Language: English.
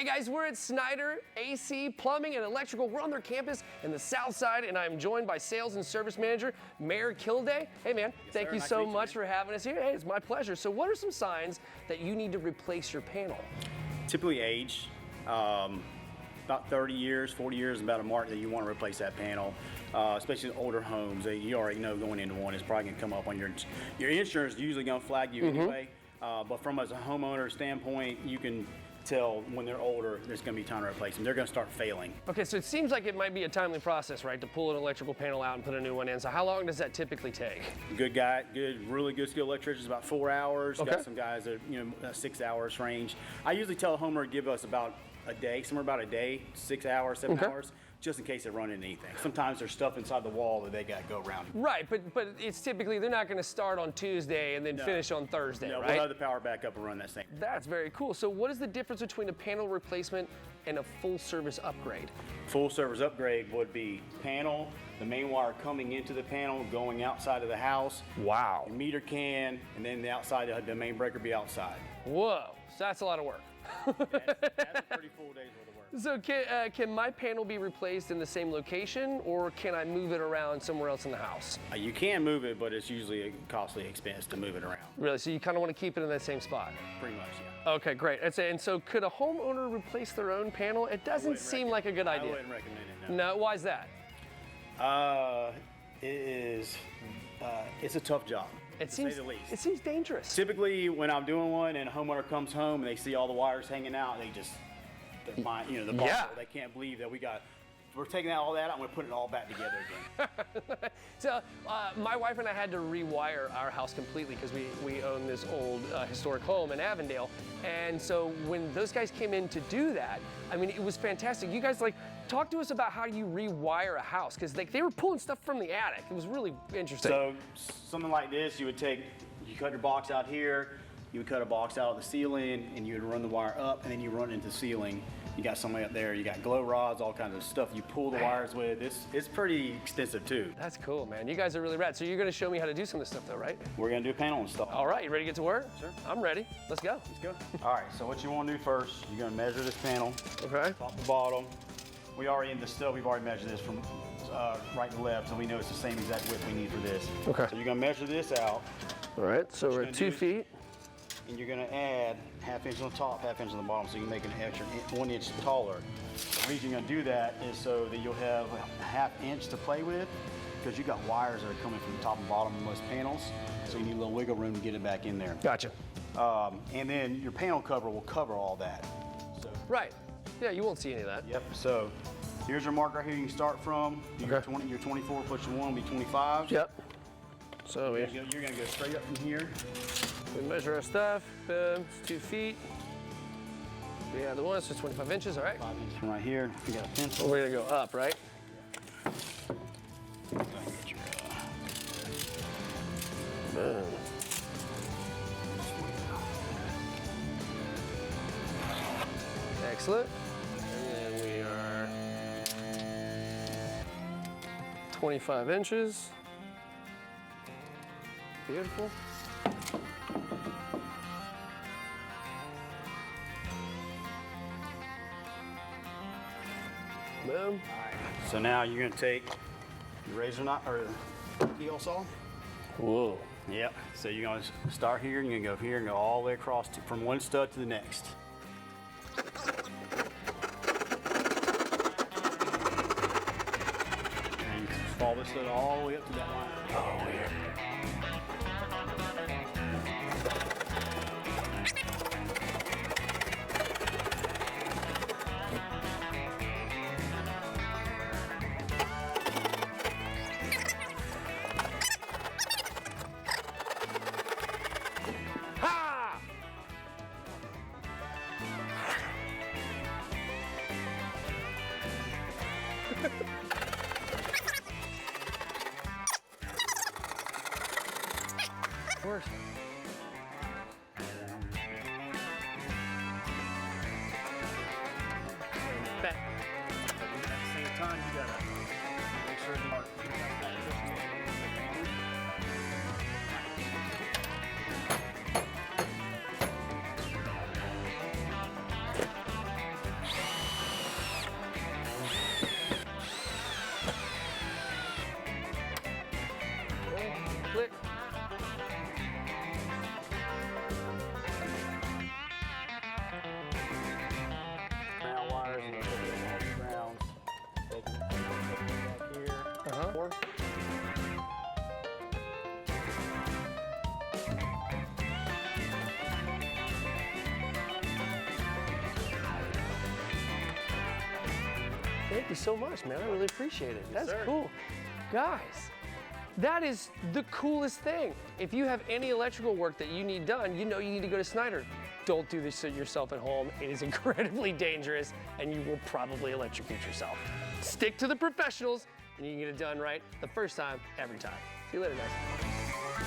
Hey guys, we're at Snyder AC Plumbing and Electrical. We're on their campus in the South Side, and I'm joined by Sales and Service Manager Mayor Kilday. Hey man, thank you so much for having us here. Hey, it's my pleasure. So what are some signs that you need to replace your panel? Typically age. About 30 years, 40 years is about a mark that you want to replace that panel, especially in older homes. You already know going into one, it's probably going to come up on your insurance is usually going to flag you anyway. But from as a homeowner standpoint, you can tell when they're older, there's going to be time to replace them. They're going to start failing. Okay, so it seems like it might be a timely process, right, to pull an electrical panel out and put a new one in. So how long does that typically take? Really good skilled electricians, about 4 hours. Okay. Got some guys that 6 hours range. I usually tell a homeowner to give us about a day, somewhere about a day, 6 hours, 7 hours, just in case they run into anything. Sometimes there's stuff inside the wall that they got to go around. Right, but it's typically, they're not going to start on Tuesday and then finish on Thursday, no, right? We'll have the power back up and run that same. That's very cool. So what is the difference between a panel replacement and a full service upgrade? Full service upgrade would be panel, the main wire coming into the panel, going outside of the house. Wow. The meter can, and then the outside, the main breaker be outside. Whoa, so that's a lot of work. That's a pretty full day's worth of work. So can my panel be replaced in the same location, or can I move it around somewhere else in the house? You can move it, but it's usually a costly expense to move it around. Really, so you kind of want to keep it in that same spot? Pretty much, yeah. Okay, great. And so could a homeowner replace their own panel? It doesn't seem like a good idea. I wouldn't recommend it, no. No, why is that? It's a tough job. It seems, to say the least. It seems dangerous. Typically, when I'm doing one and a homeowner comes home and they see all the wires hanging out, they're fine, the boss, Yeah. they can't believe that we're taking all that out and we're putting it all back together again. So my wife and I had to rewire our house completely because we own this old historic home in Avondale. And so when those guys came in to do that, I mean, it was fantastic. You guys talk to us about how you rewire a house, because they were pulling stuff from the attic. It was really interesting. So something like this, you cut your box out here, you would cut a box out of the ceiling, and you would run the wire up, and then you run it into the ceiling. You got somebody up there, you got glow rods, all kinds of stuff you pull the wires with. It's pretty extensive too. That's cool, man. You guys are really rad. So you're gonna show me how to do some of this stuff though, right? We're gonna do a panel install. All right, you ready to get to work? Sure. I'm ready. Let's go. Let's go. All right, so what you wanna do first, you're gonna measure this panel. Okay. Top to bottom. We've already measured this from right to left, so we know it's the same exact width we need for this. Okay. So you're gonna measure this out. All right, so we're at 2 feet. And you're gonna add 1/2 inch on the top, 1/2 inch on the bottom, so you can make an extra 1 inch taller. The reason you're gonna do that is so that you'll have a 1/2 inch to play with, because you got wires that are coming from the top and bottom of most panels, so you need a little wiggle room to get it back in there. Gotcha. And then your panel cover will cover all that. So, Right. Yeah, you won't see any of that. yep, so here's your mark right here you can start from. Your Okay. 24 plus your 1 will be 25. Yep. So You're gonna go straight up from here. we measure our stuff. It's 2 feet. We add the one, so it's 25 inches, all right? 5 inches from right here. You got a pencil. We're gonna go up, right? Go ahead and get your, Boom. Excellent. And then we are 25 inches. Beautiful. Boom. So now you're gonna take your razor knife or heel saw. Whoa. Yep. So you're gonna start here, and you're gonna go here and go all the way across from one stud to the next. And you follow this stud all the way up to that line. Oh, yeah. you so much, man. I really appreciate it. That's sir. cool. Guys, that is the coolest thing. If you have any electrical work that you need done, you know you need to go to Snyder. Don't do this yourself at home. It is incredibly dangerous, and you will probably electrocute yourself. Stick to the professionals, and you can get it done right the first time, every time. See you later, guys.